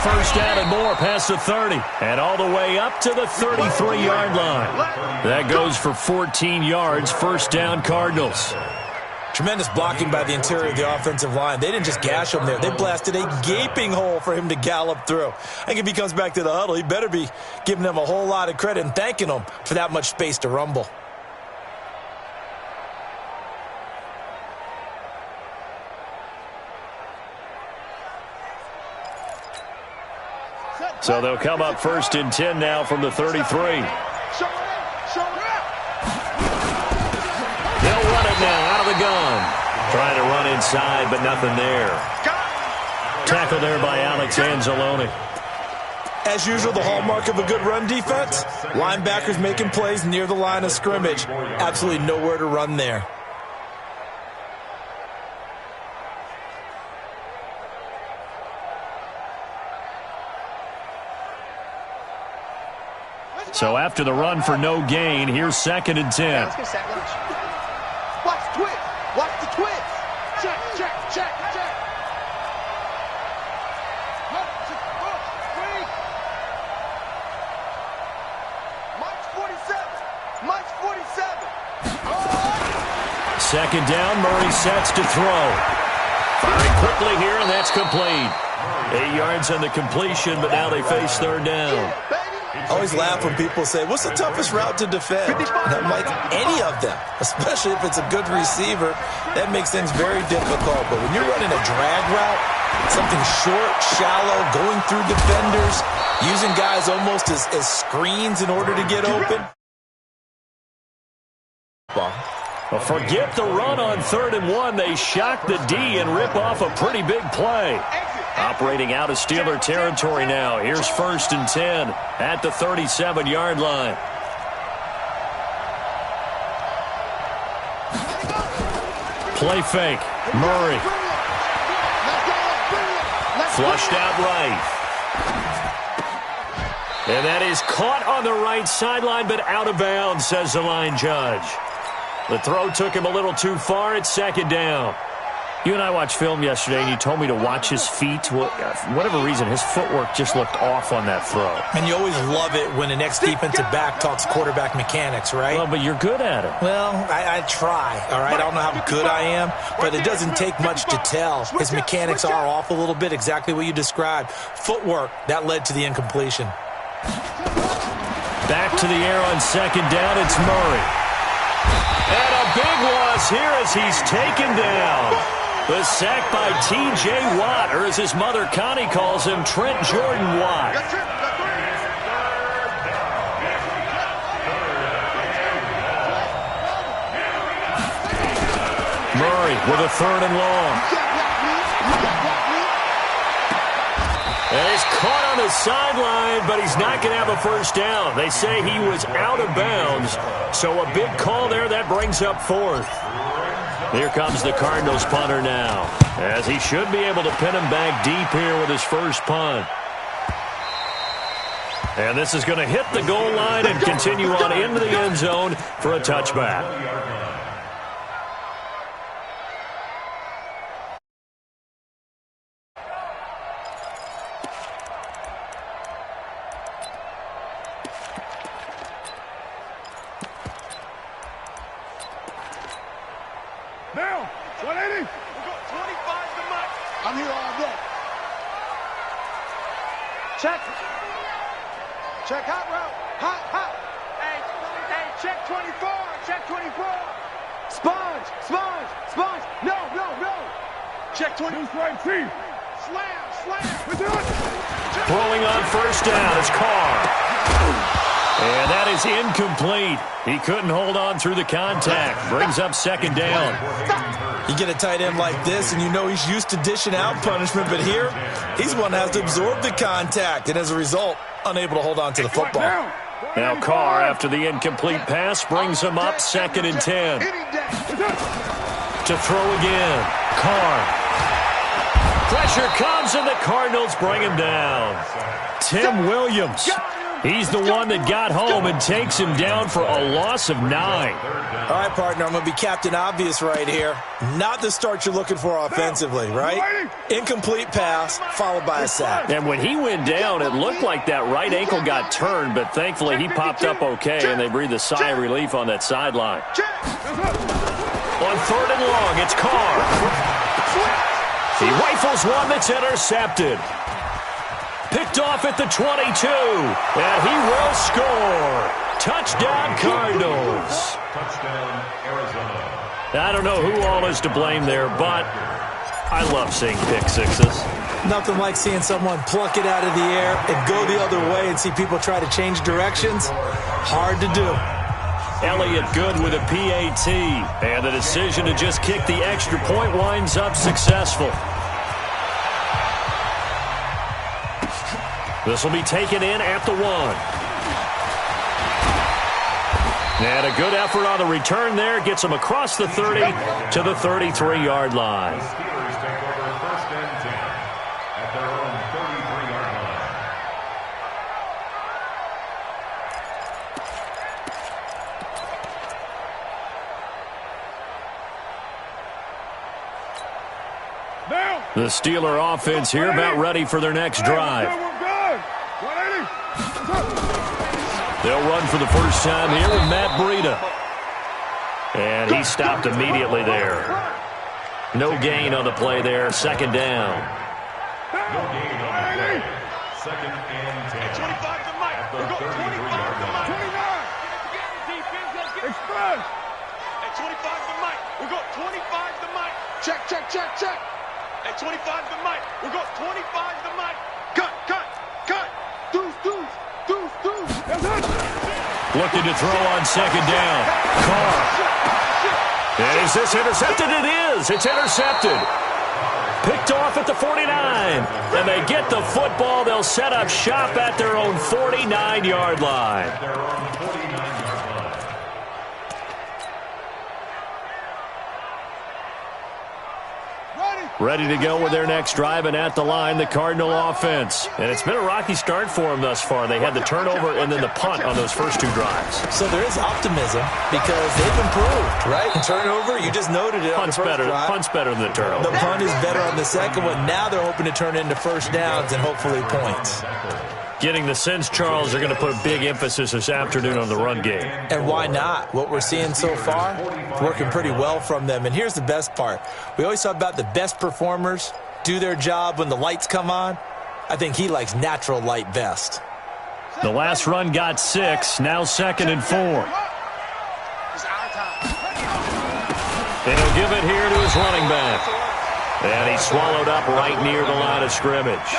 first down and more past the 30. And all the way up to the 33-yard line. That goes for 14 yards, first down Cardinals. Tremendous blocking by the interior of the offensive line. They didn't just gash him there. They blasted a gaping hole for him to gallop through. I think if he comes back to the huddle, he better be giving them a whole lot of credit and thanking them for that much space to rumble. So they'll come up first and 10 now from the 33. They'll run it now out of the gun. Trying to run inside, but nothing there. Tackle there by Alex Anzalone. As usual, the hallmark of a good run defense, linebackers making plays near the line of scrimmage. Absolutely nowhere to run there. So after the run for no gain, here's second and 10. Watch the twist. Watch the twist. Check. Mike's 47. Second down, Murray sets to throw. Firing quickly here, and that's complete. 8 yards on the completion, but now they face third down. I always laugh when people say, what's the toughest route to defend? And I'm like, any of them, especially if it's a good receiver. That makes things very difficult. But when you're running a drag route, something short, shallow, going through defenders, using guys almost as screens in order to get open. Well, forget the run on 3rd and 1. They shock the D and rip off a pretty big play. Operating out of Steeler territory now. Here's first and 10 at the 37-yard line. Play fake. Murray. Flushed out right. And that is caught on the right sideline, but out of bounds, says the line judge. The throw took him a little too far. It's second down. You and I watched film yesterday, and you told me to watch his feet. Well, for whatever reason, his footwork just looked off on that throw. And you always love it when the next defensive back talks quarterback mechanics, right? Well, but you're good at it. Well, I try, all right? I don't know how good I am, but it doesn't take much to tell. His mechanics are off a little bit, exactly what you described. Footwork, that led to the incompletion. Back to the air on second down, it's Murray. And a big loss here as he's taken down. The sack by T.J. Watt, or as his mother Connie calls him, Trent Jordan Watt. Murray with a 3rd and long. And he's caught on the sideline, but he's not going to have a first down. They say he was out of bounds, so a big call there that brings up 4th. Here comes the Cardinals punter now, as he should be able to pin him back deep here with his first punt. And this is going to hit the goal line and continue on into the end zone for a touchback. Now, 180. We got 25 to Mike. I'm here all day. Check. Check hot route. Hot. Hey, check 24. Check 24. Sponge. No. Check 20. Right feet. Slam. We do it. Throwing on first down is Carr. And that is incomplete. He couldn't hold on through the contact. Brings up second down. You get a tight end like this, and you know he's used to dishing out punishment, but here, he's one that has to absorb the contact, and as a result, unable to hold on to the football. Now Carr, after the incomplete pass, brings him up second and 10. To throw again. Carr. Pressure comes, and the Cardinals bring him down. Tim Williams He's the one that got home and takes him down for a loss of 9. All right, partner, I'm going to be Captain Obvious right here. Not the start you're looking for offensively, right? Incomplete pass followed by a sack. And when he went down, it looked like that right ankle got turned, but thankfully he popped up okay, and they breathed a sigh of relief on that sideline. On 3rd and long, it's Carr. He rifles one that's intercepted. Picked off at the 22, and he will score. Touchdown, Cardinals. Touchdown, Arizona. I don't know who all is to blame there, but I love seeing pick sixes. Nothing like seeing someone pluck it out of the air and go the other way and see people try to change directions. Hard to do. Elliott good with a PAT, and the decision to just kick the extra point winds up successful. This will be taken in at the 1. And a good effort on the return there. Gets him across the 30 to the 33-yard line. The Steelers take over 1st and 10 at their own 33-yard line. The Steeler offense here about ready for their next drive. They'll run for the first time here with Matt Breida. And he stopped immediately there. No gain on the play there. 2nd down. No gain on the play. 2nd and 10. 25 to Mike. At the 33-yard line. 29. Express. At 25 to Mike. We got 25 to Mike. Check, check, check, check. At 25 to Mike. We got 25 to Mike. Cut, cut, cut. Deuce, deuce, deuce, deuce. That's it. Looking to throw on 2nd down. Carr. Is this intercepted? It is. It's intercepted. Picked off at the 49. And they get the football. They'll set up shop at their own 49-yard line. Ready to go with their next drive, and at the line, the Cardinal offense. And it's been a rocky start for them thus far. They had the turnover and then the punt on those first 2 drives. So there is optimism because they've improved, right? Turnover, you just noted it on the first drive. Punt's better than the turnover. The punt is better on the second one. Now they're hoping to turn it into first downs and hopefully points. Getting the sense, Charles, they're going to put a big emphasis this afternoon on the run game. And why not? What we're seeing so far, working pretty well from them. And here's the best part. We always talk about the best performers do their job when the lights come on. I think he likes natural light best. The last run got 6, now 2nd and 4. And he'll give it here to his running back. And he's swallowed up right near the line of scrimmage.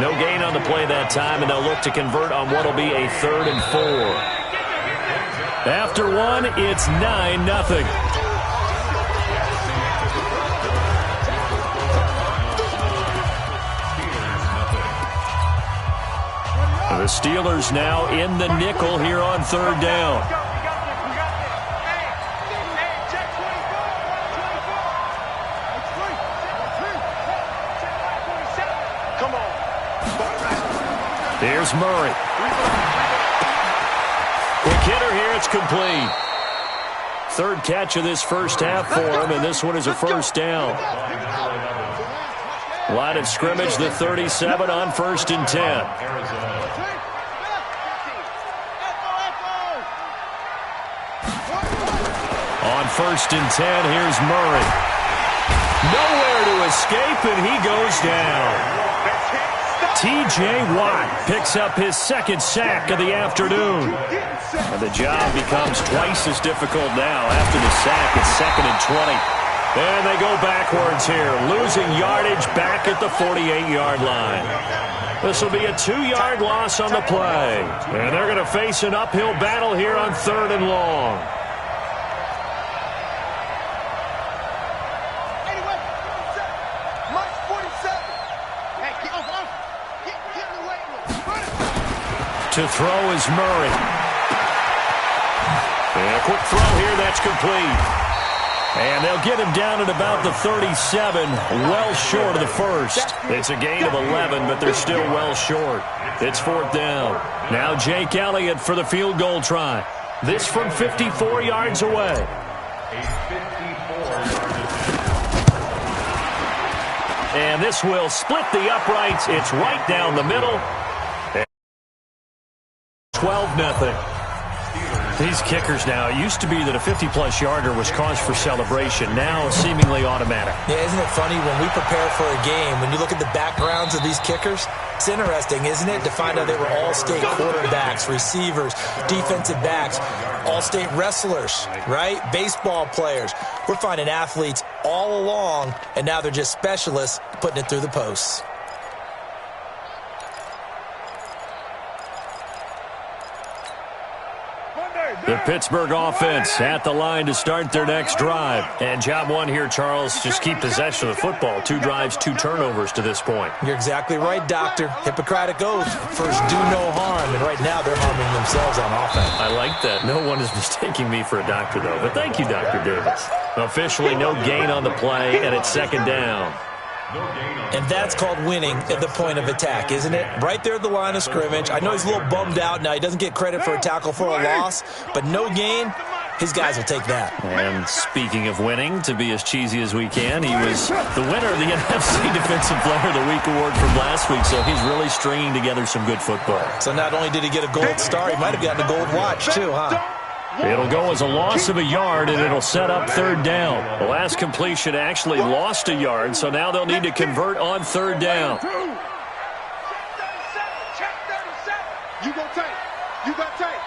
No gain on the play that time, and they'll look to convert on what will be a 3rd and 4. After 1, it's 9-0. The Steelers now in the nickel here on 3rd down. Here's Murray. Quick hitter here, it's complete. 3rd catch of this first half for him, and this one is a first down. Line of scrimmage, the 37 on 1st and 10. On 1st and 10, here's Murray. Nowhere to escape, and he goes down. T.J. Watt picks up his 2nd sack of the afternoon. And the job becomes twice as difficult now. After the sack, it's 2nd and 20. And they go backwards here, losing yardage back at the 48-yard line. This will be a 2-yard loss on the play. And they're going to face an uphill battle here on 3rd and long. To throw is Murray. And a quick throw here, that's complete. And they'll get him down at about the 37, well short of the first. It's a gain of 11, but they're still well short. It's 4th down. Now Jake Elliott for the field goal try. This from 54 yards away. And this will split the uprights. It's right down the middle. 12-0. These kickers now, it used to be that a 50-plus yarder was cause for celebration. Now, seemingly automatic. Yeah, isn't it funny when we prepare for a game, when you look at the backgrounds of these kickers, it's interesting, isn't it, to find out they were all-state quarterbacks, receivers, defensive backs, all-state wrestlers, right? Baseball players. We're finding athletes all along, and now they're just specialists putting it through the posts. The Pittsburgh offense at the line to start their next drive. And job one here, Charles, just keep possession of the football. 2 drives, 2 turnovers to this point. You're exactly right, Doctor. Hippocratic oath. First, do no harm. And right now, they're harming themselves on offense. I like that. No one is mistaking me for a doctor, though. But thank you, Dr. Davis. Officially, no gain on the play, and it's 2nd down. And that's called winning at the point of attack, isn't it? Right there at the line of scrimmage. I know he's a little bummed out now. He doesn't get credit for a tackle for a loss, but no gain, his guys will take that. And speaking of winning, to be as cheesy as we can, he was the winner of the NFC Defensive Player of the Week award from last week, so he's really stringing together some good football. So not only did he get a gold star, he might have gotten a gold watch too, huh? It'll go as a loss of a yard, and it'll set up 3rd down. The last completion actually lost a yard, so now they'll need to convert on 3rd down. Check 37. You got tape. You got tape.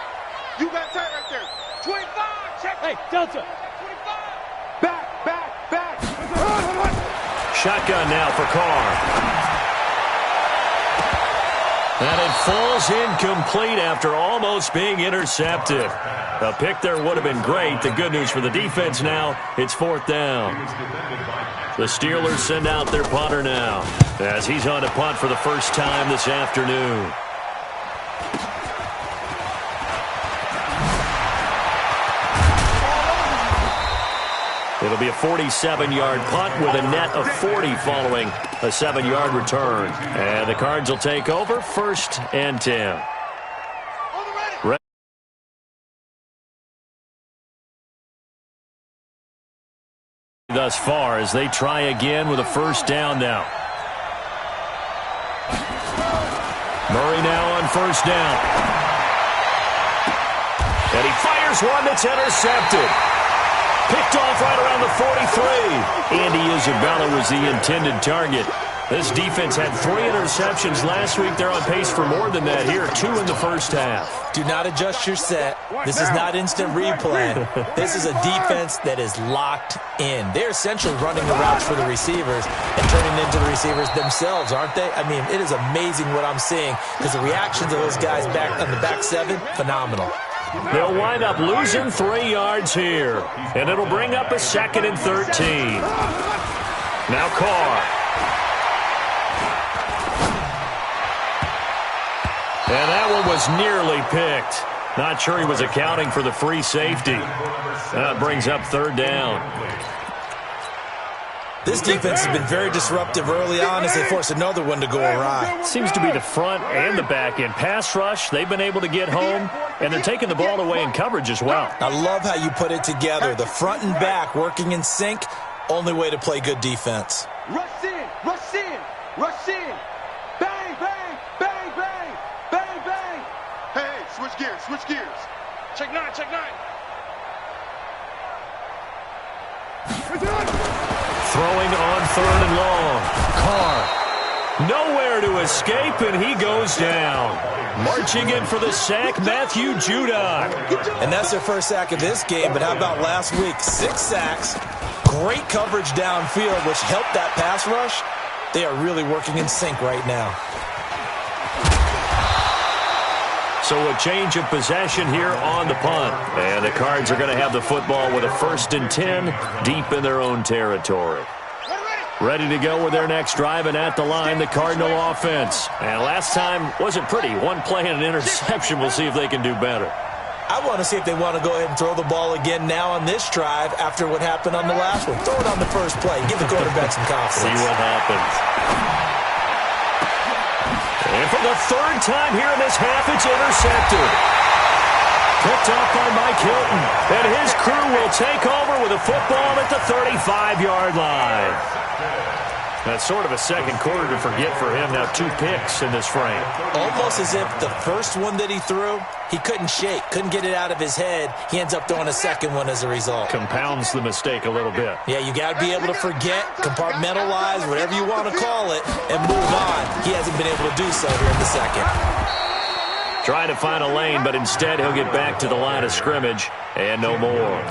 You got tape right there. 25. Check. Hey, Delta. 25. Back. Shotgun now for Carr. And it falls incomplete after almost being intercepted. A pick there would have been great. The good news for the defense now, it's 4th down. The Steelers send out their punter now, as he's on to punt for the first time this afternoon. It'll be a 47-yard punt with a net of 40 following a 7-yard return. And the Cards will take over 1st and 10. Thus far as they try again with a 1st down now. Murray now on 1st down. And he fires one that's intercepted. Picked off right around the 43. Andy Isabella was the intended target. This defense had 3 interceptions last week. They're on pace for more than that here. 2 in the first half. Do not adjust your set. This is not instant replay. This is a defense that is locked in. They're essentially running the routes for the receivers and turning into the receivers themselves, aren't they? I mean, it is amazing what I'm seeing because the reactions of those guys back on the back 7, phenomenal. They'll wind up losing 3 yards here. And it'll bring up a 2nd and 13. Now Carr. And that one was nearly picked. Not sure he was accounting for the free safety. That brings up 3rd down. This defense has been very disruptive early on as they force another one to go awry. Seems to be the front and the back end. Pass rush, they've been able to get home, and they're taking the ball away in coverage as well. I love how you put it together. The front and back working in sync, only way to play good defense. Rush in, rush in, rush in. Bang, bang, bang, bang, bang, bang. Hey, switch gears, switch gears. Check 9, check 9. Throwing on 3rd and long. Carr. Nowhere to escape, and he goes down. Marching in for the sack, Matthew Judon. And that's their first sack of this game, but how about last week? 6 sacks, great coverage downfield, which helped that pass rush. They are really working in sync right now. So a change of possession here on the punt. And the Cards are going to have the football with a 1st and 10 deep in their own territory. Ready to go with their next drive, and at the line, the Cardinal offense. And last time wasn't pretty. 1 play and an interception. We'll see if they can do better. I want to see if they want to go ahead and throw the ball again now on this drive after what happened on the last one. Throw it on the first play. Give the quarterback some confidence. See what happens. And for the third time here in this half, it's intercepted. Picked off by Mike Hilton. And his crew will take over with a football at the 35-yard line. That's sort of a second quarter to forget for him. Now 2 picks in this frame. Almost as if the first one that he threw, he couldn't shake, couldn't get it out of his head. He ends up throwing a second one as a result. Compounds the mistake a little bit. Yeah, you got to be able to forget, compartmentalize, whatever you want to call it, and move on. He hasn't been able to do so here in the second. Trying to find a lane, but instead he'll get back to the line of scrimmage, and no more.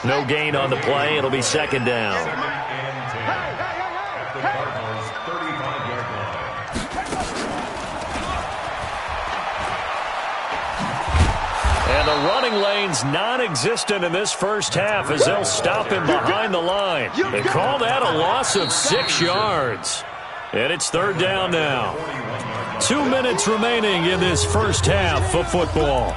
No gain on the play. It'll be second down. And the running lane's non-existent in this first half as they'll stop him behind the line. They call that a loss of 6 yards. And it's third down now. 2 minutes remaining in this first half of football.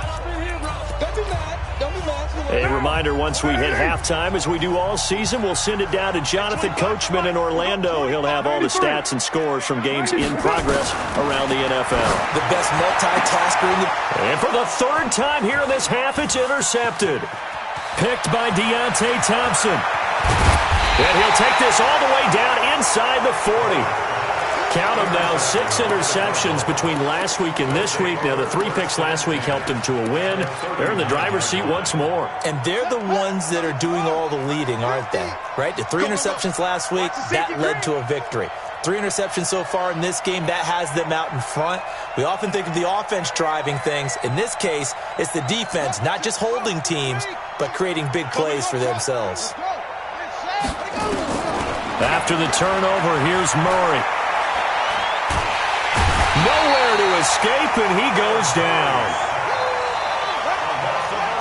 A reminder, once we hit halftime, as we do all season, we'll send it down to Jonathan Coachman in Orlando. He'll have all the stats and scores from games in progress around the NFL. The best multitasker in the... And for the third time here in this half, it's intercepted. Picked by Deontay Thompson. And he'll take this all the way down inside the 40. Count them now, 6 interceptions between last week and this week. Now, the 3 picks last week helped them to a win. They're in the driver's seat once more. And they're the ones that are doing all the leading, aren't they? Right? The 3 interceptions last week, that led to a victory. 3 interceptions so far in this game, that has them out in front. We often think of the offense driving things. In this case, it's the defense, not just holding teams, but creating big plays for themselves. After the turnover, here's Murray. Nowhere to escape, and he goes down.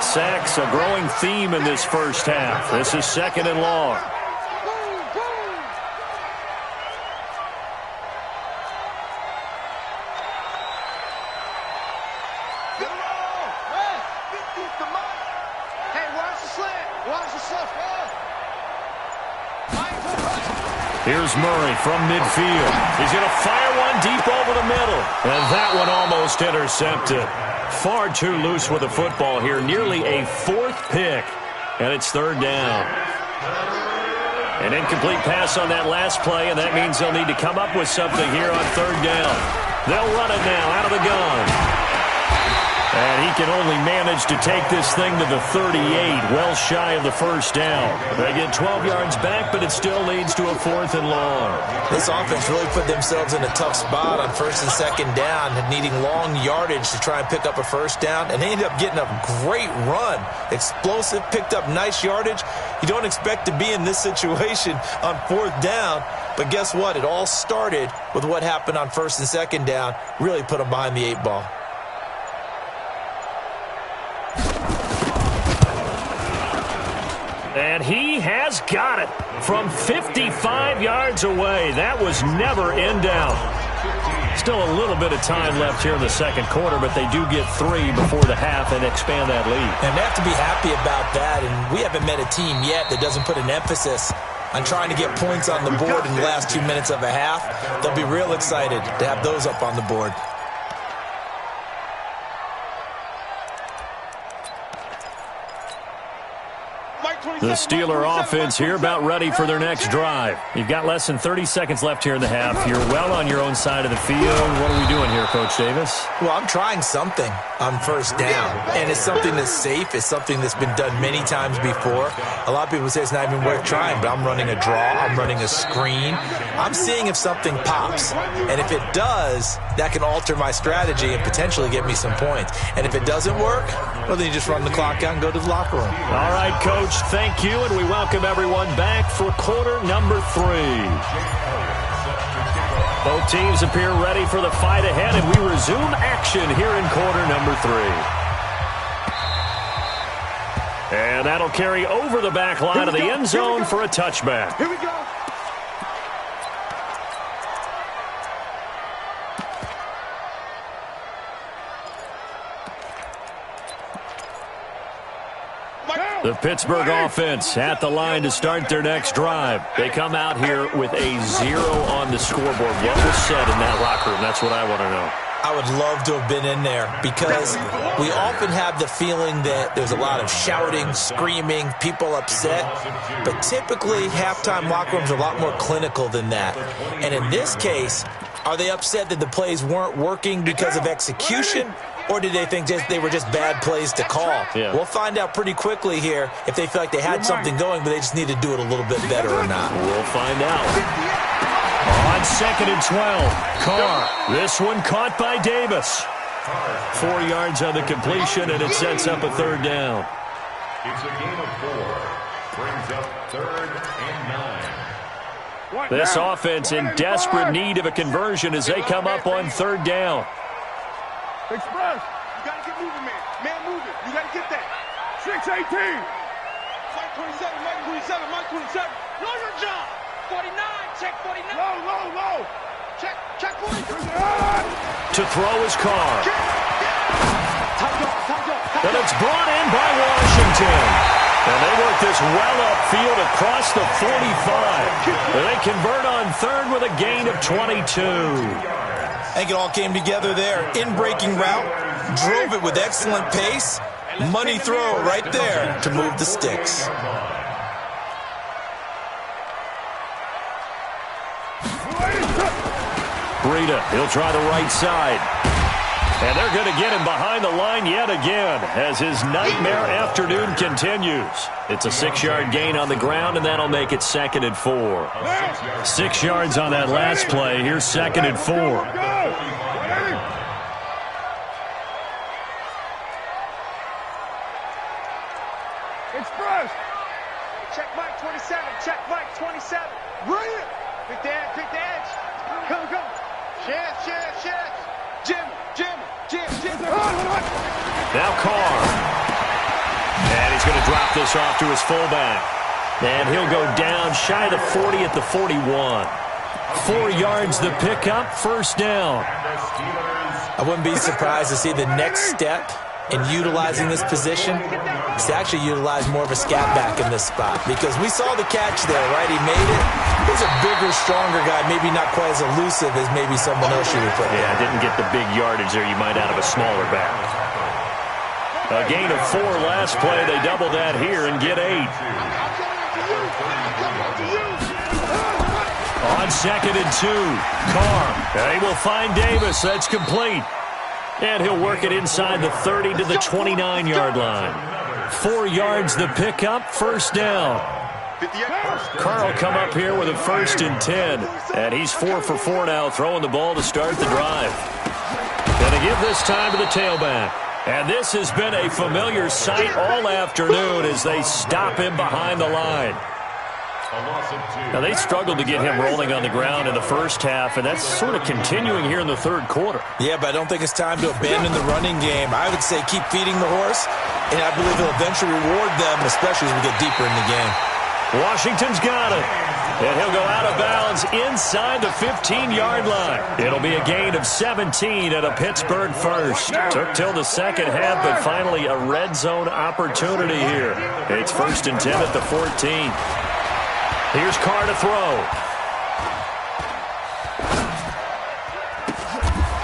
Sacks, a growing theme in this first half. This is second and long. Here's Murray from midfield. He's going to fire one deep over the middle. And that one almost intercepted. Far too loose with the football here. Nearly a 4th pick. And it's third down. An incomplete pass on that last play, and that means they'll need to come up with something here on third down. They'll run it now out of the gun. And he can only manage to take this thing to the 38, well shy of the first down. They get 12 yards back, but it still leads to a 4th and long. This offense really put themselves in a tough spot on first and second down, needing long yardage to try and pick up a first down, and they ended up getting a great run. Explosive, picked up nice yardage. You don't expect to be in this situation on 4th down, but guess what? It all started with what happened on first and second down, really put them behind the 8 ball. And he has got it from 55 yards away. That was never in doubt. Still a little bit of time left here in the second quarter, but they do get 3 before the half and expand that lead. And they have to be happy about that, and we haven't met a team yet that doesn't put an emphasis on trying to get points on the board in the last 2 minutes of a half. They'll be real excited to have those up on the board. The Steeler offense here about ready for their next drive. You've got less than 30 seconds left here in the half. You're well on your own side of the field. What are we doing here, Coach Davis? Well, I'm trying something on first down, and it's something that's safe. It's something that's been done many times before. A lot of people say it's not even worth trying, but I'm running a draw. I'm running a screen. I'm seeing if something pops, and if it does, that can alter my strategy and potentially get me some points. And if it doesn't work, well, then you just run the clock out and go to the locker room. All right, Coach, thank you, and we welcome everyone back for quarter number 3. Both teams appear ready for the fight ahead, and we resume action here in quarter number 3. And that'll carry over the back line of the end zone for a touchback. Here we go. The Pittsburgh offense at the line to start their next drive. They come out here with a 0 on the scoreboard. What was said in that locker room? That's what I want to know. I would love to have been in there because we often have the feeling that there's a lot of shouting, screaming, people upset. But typically, halftime locker rooms are a lot more clinical than that. And in this case, are they upset that the plays weren't working because of execution? Or did they think they were just bad plays to call? Yeah. We'll find out pretty quickly here if they feel like they had something going, but they just need to do it a little bit better or not. We'll find out. On 2nd and 12, Carr. This one caught by Davis. 4 yards on the completion, and it sets up a 3rd down. It's a game of 4. Brings up 3rd and 9. This offense in desperate need of a conversion as they come up on 3rd down. Express. You got to get moving, man. Man moving. You got to get that. 6-18. Mike 27, Mike 27, Mike 27. Know your job. 49, check 49. Low. Check 43. To throw is Carr. Time's up. And it's brought in by Washington. And they work this well upfield across the 45. And they convert on 3rd with a gain of 22. I think it all came together there. In-breaking route, drove it with excellent pace. Money throw right there to move the sticks. Breida, he'll try the right side. And they're going to get him behind the line yet again as his nightmare afternoon continues. It's a 6-yard gain on the ground, and that'll make it 2nd and 4. 6 yards on that last play. Here's 2nd and 4. Express. Check Mike 27. Check Mike 27. Bring it. Pick the edge. Come. Chance. Jim. Now Carr. And he's going to drop this off to his fullback. And he'll go down shy of the 40 at the 41. 4 yards the pickup, 1st down. I wouldn't be surprised to see the next step in utilizing this position is to actually utilize more of a scat back in this spot, because we saw the catch there, right? He made it. He's a bigger, stronger guy, maybe not quite as elusive as maybe someone else you would put. Yeah, didn't get the big yardage there you might out of a smaller back. A gain of 4 last play. They double that here and get 8. On 2nd and 2, Carr. They will find Davis. That's complete. And he'll work it inside the 30 to the 29-yard line. 4 yards the pickup, 1st down. Carr will come up here with a 1st and 10. And he's 4 for 4 now, throwing the ball to start the drive. Going to give this time to the tailback. And this has been a familiar sight all afternoon as they stop him behind the line. Now, they struggled to get him rolling on the ground in the first half, and that's sort of continuing here in the 3rd quarter. Yeah, but I don't think it's time to abandon the running game. I would say keep feeding the horse, and I believe he'll eventually reward them, especially as we get deeper in the game. Washington's got it. And he'll go out of bounds inside the 15-yard line. It'll be a gain of 17 at a Pittsburgh 1st. Took till the 2nd half, but finally a red zone opportunity here. It's 1st and 10 at the 14. Here's Carr to throw.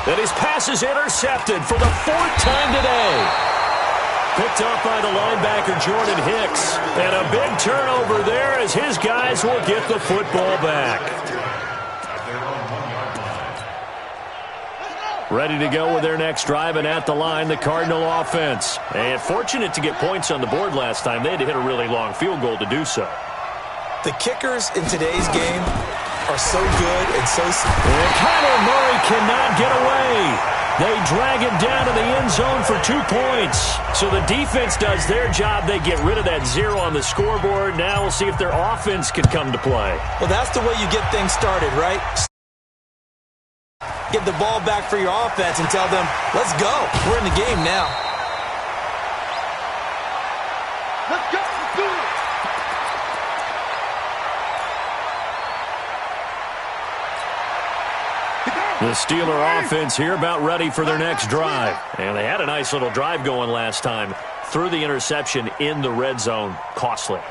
And his pass is intercepted for the 4th time today. Picked up by the linebacker, Jordan Hicks. And a big turnover there as his guys will get the football back. Ready to go with their next drive, and at the line, the Cardinal offense. And fortunate to get points on the board last time. They had to hit a really long field goal to do so. The kickers in today's game are so good and so... And Kyler Murray cannot get away. They drag him down to the end zone for 2 points. So the defense does their job. They get rid of that 0 on the scoreboard. Now we'll see if their offense can come to play. Well, that's the way you get things started, right? Get the ball back for your offense and tell them, let's go. We're in the game now. Let's go. Let's do it. The Steeler offense here about ready for their next drive. And they had a nice little drive going last time. threw the interception in the red zone. Costly.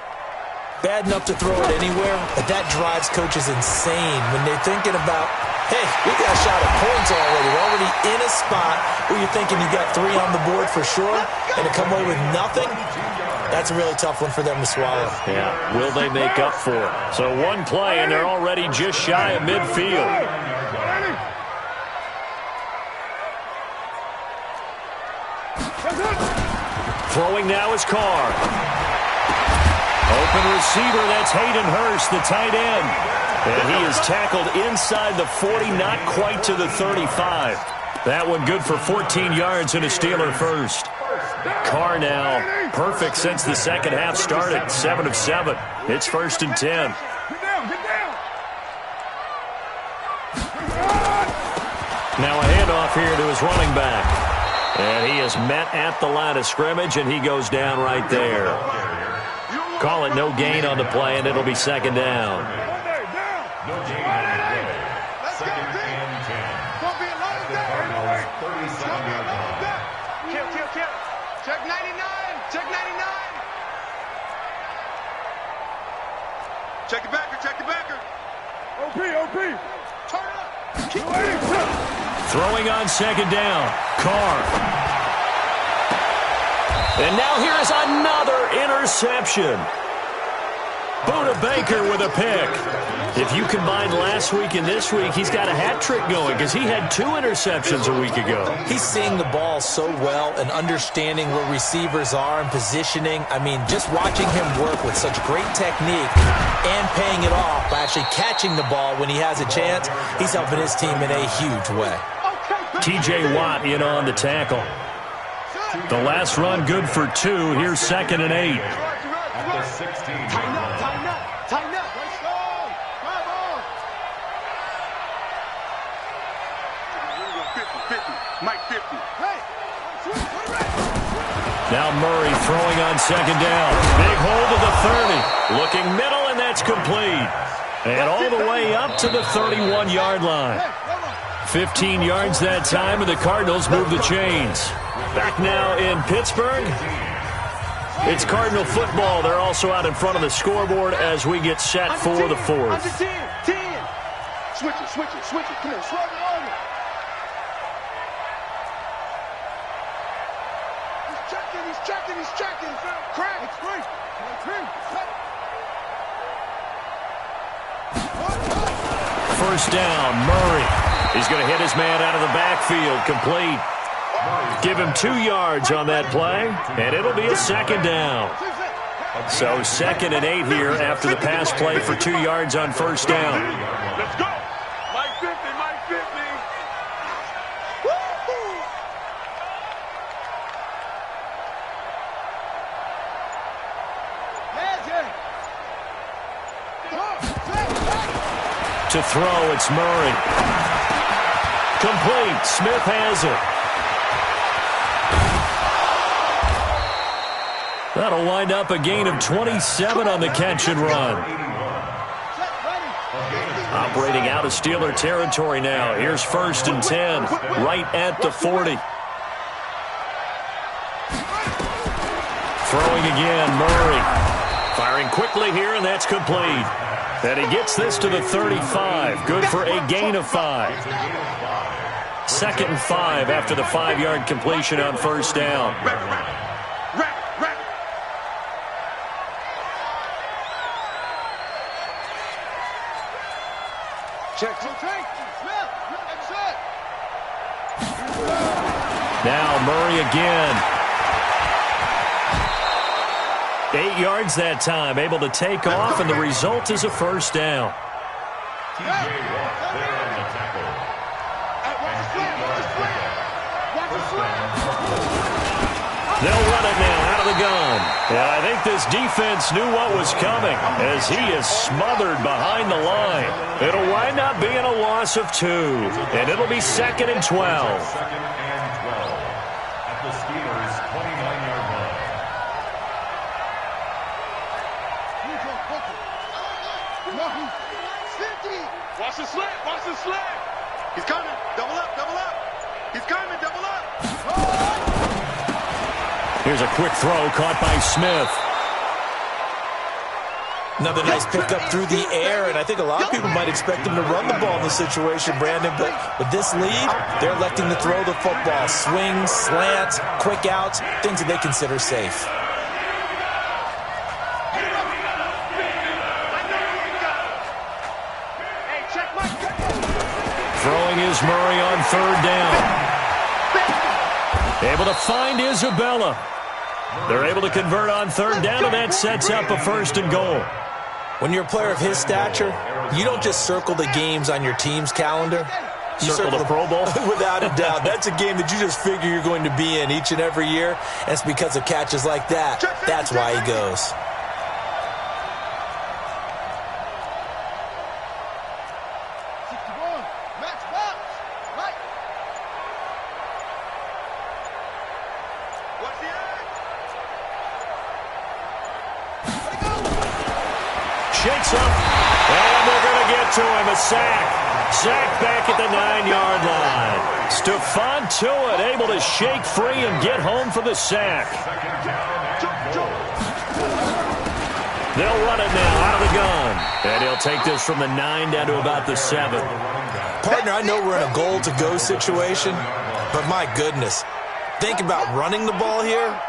Bad enough to throw it anywhere, but that drives coaches insane when they're thinking about, hey, we got a shot at points already. We're already in a spot where you're thinking you got 3 on the board for sure, and to come away with nothing, that's a really tough one for them to swallow. Yeah, will they make up for it? So one play, and they're already just shy of midfield. Throwing now is Carr. Open receiver, that's Hayden Hurst, the tight end. And he is tackled inside the 40, not quite to the 35. That one good for 14 yards and a Steeler first. Carr now perfect since the second half started, 7 of 7. It's 1st and 10. Now a handoff here to his running back. And he is met at the line of scrimmage, and he goes down right there. Call it no gain on the play, and it'll be 2nd down. No gain on the play. 2nd and 10. Cardinals 37-yard line. Kill. Check 99. Check 99. Check the backer. OP. Turn it up. Keep waiting. Throwing on 2nd down. Carr. And now here is another interception. Buda Baker with a pick. If you combine last week and this week, he's got a hat trick going because he had 2 interceptions a week ago. He's seeing the ball so well and understanding where receivers are and positioning. I mean, just watching him work with such great technique and paying it off by actually catching the ball when he has a chance, he's helping his team in a huge way. T.J. Watt in on the tackle. The last run good for 2. Here's 2nd and 8. At the 16. Tighten up. Let's go. Come on. 50. Mike 50. Hey. Now Murray throwing on 2nd down. Big hold to the 30. Looking middle, and that's complete. And all the way up to the 31-yard line. 15 yards that time, and the Cardinals move the chains. Back now in Pittsburgh. It's Cardinal football. They're also out in front of the scoreboard as we get set for the 4th. 10. Switch it. Come on, swag it on it. He's checking. Crack. It's great. First down, Murray. He's going to hit his man out of the backfield, complete. Give him 2 yards on that play, and it'll be a 2nd down. So 2nd and 8 here after the pass play for 2 yards on first down. Let's go. Mike 50. To throw, it's Murray. Complete. Smith has it. That'll wind up a gain of 27 on the catch and run. Operating out of Steeler territory now. Here's 1st and 10, right at the 40. Throwing again, Murray. Firing quickly here, and that's complete. And he gets this to the 35. Good for a gain of 5. 2nd and 5 after the 5-yard completion on first down. Check. Now Murray again. 8 yards that time, able to take off, and the result is a first down. T.J. Watt there on the tackle. They'll run it now out of the gun. And I think this defense knew what was coming as he is smothered behind the line. It'll wind up being a loss of 2, and it'll be 2nd and 12. 2nd and 12 at the Steelers' 29-yard line. Watch the slant. He's coming. Double up. He's coming. Double up. Here's a quick throw caught by Smith. Another nice pickup through the air, and I think a lot of people might expect him to run the ball in this situation, Brandon, but with this lead, they're electing to throw the football. Swings, slants, quick outs, things that they consider safe. Throwing is Murray on third down. Able to find Isabella. They're able to convert on third down, and that sets up a 1st and goal. When you're a player of his stature, you don't just circle the games on your team's calendar. You circle the Pro Bowl? Without a doubt. That's a game that you just figure you're going to be in each and every year, and it's because of catches like that. That's why he goes. Shakes up, and they're going to get to him. A sack. Sack back at the 9-yard line. Stephon Tuitt able to shake free and get home for the sack. They'll run it now out of the gun. And he'll take this from the 9 down to about the 7. Partner, I know we're in a goal-to-go situation, but my goodness, think about running the ball here.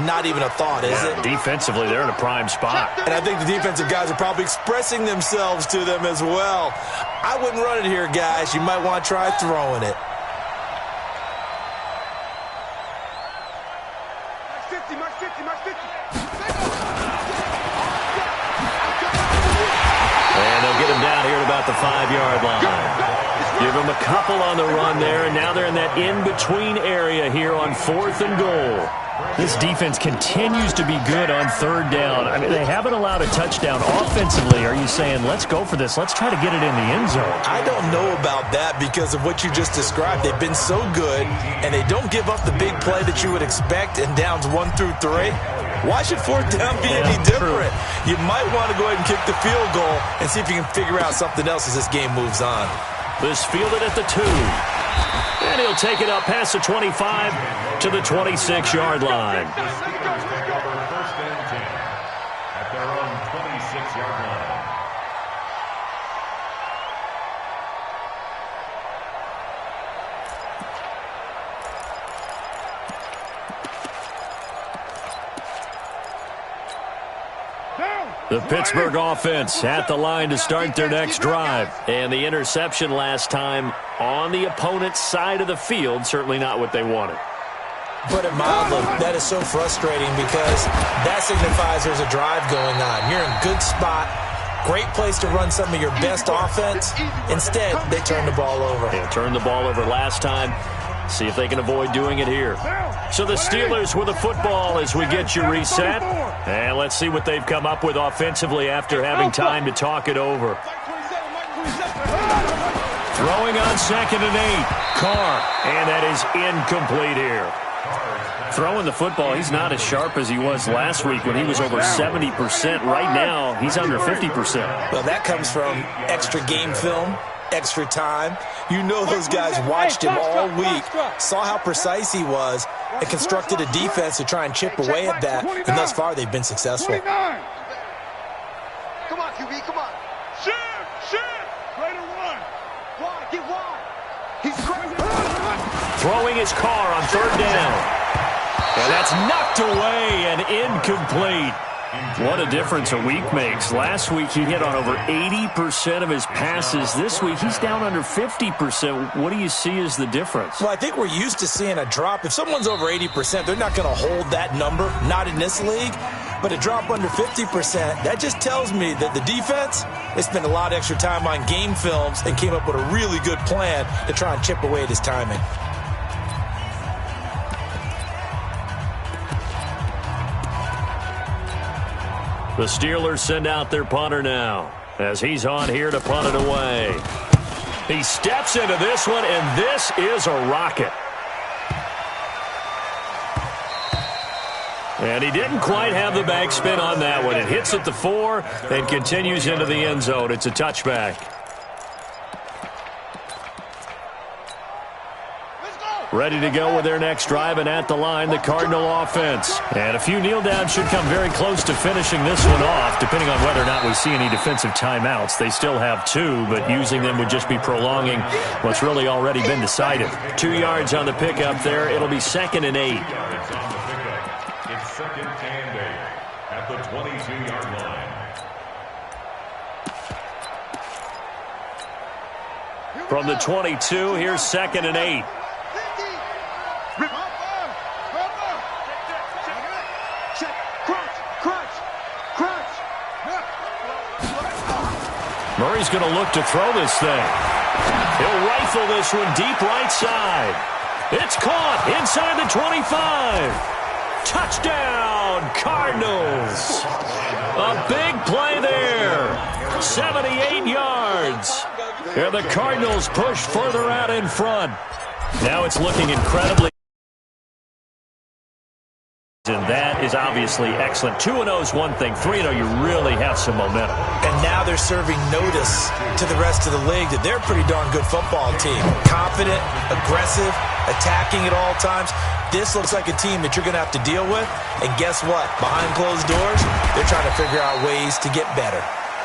Not even a thought, is it? Defensively, they're in a prime spot. And I think the defensive guys are probably expressing themselves to them as well. I wouldn't run it here, guys. You might want to try throwing it. And they'll get him down here at about the 5-yard line. Give them a couple on the run there, and now they're in that in-between area here on 4th and goal. This defense continues to be good on third down. I mean, they haven't allowed a touchdown offensively. Are you saying, let's go for this, let's try to get it in the end zone? I don't know about that because of what you just described. They've been so good, and they don't give up the big play that you would expect in downs 1 through 3. Why should 4th down be any different? True. You might want to go ahead and kick the field goal and see if you can figure out something else as this game moves on. This fielded at the 2. And he'll take it up past the 25 to the 26-yard line. First and 10 at their own 26-yard line. The Pittsburgh offense at the line to start their next drive. And the interception last time on the opponent's side of the field, certainly not what they wanted. Put it mildly, that is so frustrating because that signifies there's a drive going on. You're in a good spot, great place to run some of your best offense. Instead, they turn the ball over. Yeah, turned the ball over last time. See if they can avoid doing it here. So the Steelers with the football as we get you reset. And let's see what they've come up with offensively after having time to talk it over. Throwing on 2nd and 8. Carr. And that is incomplete here. Throwing the football, he's not as sharp as he was last week when he was over 70%. Right now, he's under 50%. Well, that comes from extra game film, extra time. You know those guys watched him all week, saw how precise he was, and constructed a defense to try and chip away at that, and thus far they've been successful. Come on, QB, come on. Shit! Play to run. Wide, get wide. He's crazy. Throwing his Carr on 3rd down. And that's knocked away and incomplete. What a difference a week makes. Last week he hit on over 80% of his passes. This week he's down under 50%. What do you see as the difference? Well, I think we're used to seeing a drop. If someone's over 80%, they're not going to hold that number, not in this league. But a drop under 50%, that just tells me that the defense, they spent a lot of extra time on game films and came up with a really good plan to try and chip away at his timing. The Steelers send out their punter now as he's on here to punt it away. He steps into this one, and this is a rocket. And he didn't quite have the backspin on that one. It hits at the 4 and continues into the end zone. It's a touchback. Let's go! Ready to go with their next drive, and at the line, the Cardinal offense. And a few kneel downs should come very close to finishing this one off, depending on whether or not we see any defensive timeouts. They still have 2, but using them would just be prolonging what's really already been decided. 2 yards on the pickup there. It'll be 2nd and 8. It's 2nd and 8 at the 22-yard line. From the 22, here's 2nd and 8. Murray's going to look to throw this thing. He'll rifle this one deep right side. It's caught inside the 25. Touchdown, Cardinals. A big play there. 78 yards. And the Cardinals push further out in front. Now it's looking incredibly. And that is obviously excellent. 2-0 is one thing. 3-0, you really have some momentum. And now they're serving notice to the rest of the league that they're a pretty darn good football team. Confident, aggressive, attacking at all times. This looks like a team that you're going to have to deal with. And guess what? Behind closed doors, they're trying to figure out ways to get better.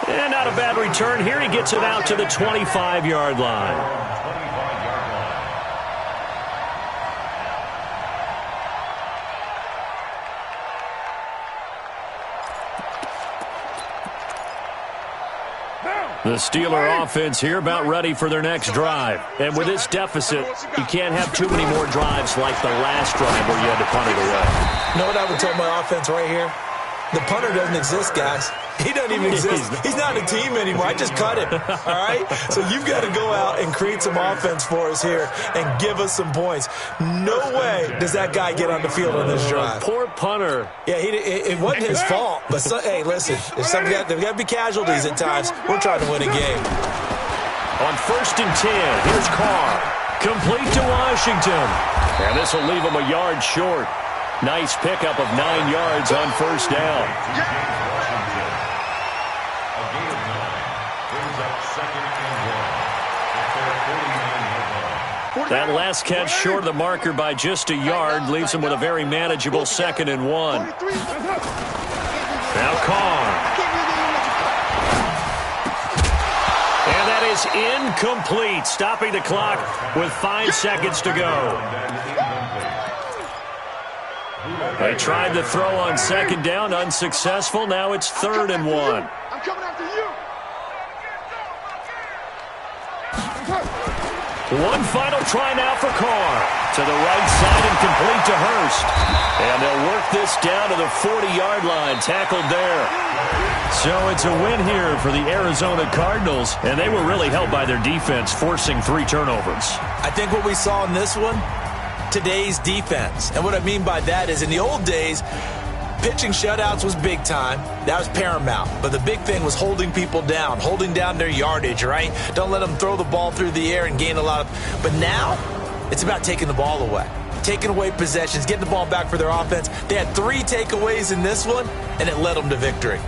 And not a bad return. Here he gets it out to the 25-yard line. The Steeler offense here about ready for their next drive. And with this deficit, you can't have too many more drives like the last drive where you had to punt it away. You know what I would tell my offense right here? The punter doesn't exist, guys. He doesn't even exist. He's not a team anymore. I just cut him, all right? So you've got to go out and create some offense for us here and give us some points. No way does that guy get on the field on this drive. Poor punter. Yeah, it wasn't his fault. But, hey, listen, there's got to be casualties at times. We're trying to win a game. On 1st and 10, here's Carr. Complete to Washington. And this will leave him a yard short. Nice pickup of 9 yards on 1st down. That last catch short of the marker by just a yard leaves him with a very manageable 2nd and 1. Now Carr. And that is incomplete, stopping the clock with 5 seconds to go. They tried to throw on 2nd down, unsuccessful. Now it's 3rd and 1. I'm coming after you. One final try now for Carr. To the right side and complete to Hurst. And they'll work this down to the 40-yard line, tackled there. So it's a win here for the Arizona Cardinals, and they were really helped by their defense, forcing 3 turnovers. I think what we saw in this one, today's defense. And what I mean by that is in the old days, pitching shutouts was big time. That was paramount. But the big thing was holding people down, holding down their yardage, right? Don't let them throw the ball through the air and gain a lot of... But now, it's about taking the ball away. Taking away possessions, getting the ball back for their offense. They had 3 takeaways in this one, and it led them to victory.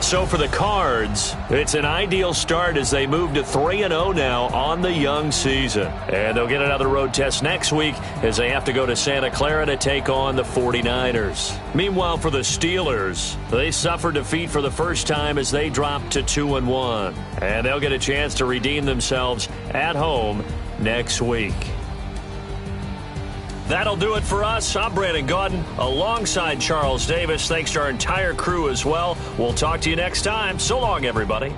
So for the Cards, it's an ideal start as they move to 3-0 now on the young season. And they'll get another road test next week as they have to go to Santa Clara to take on the 49ers. Meanwhile, for the Steelers, they suffered defeat for the first time as they dropped to 2-1. And they'll get a chance to redeem themselves at home next week. That'll do it for us. I'm Brandon Gaudin alongside Charles Davis. Thanks to our entire crew as well. We'll talk to you next time. So long, everybody.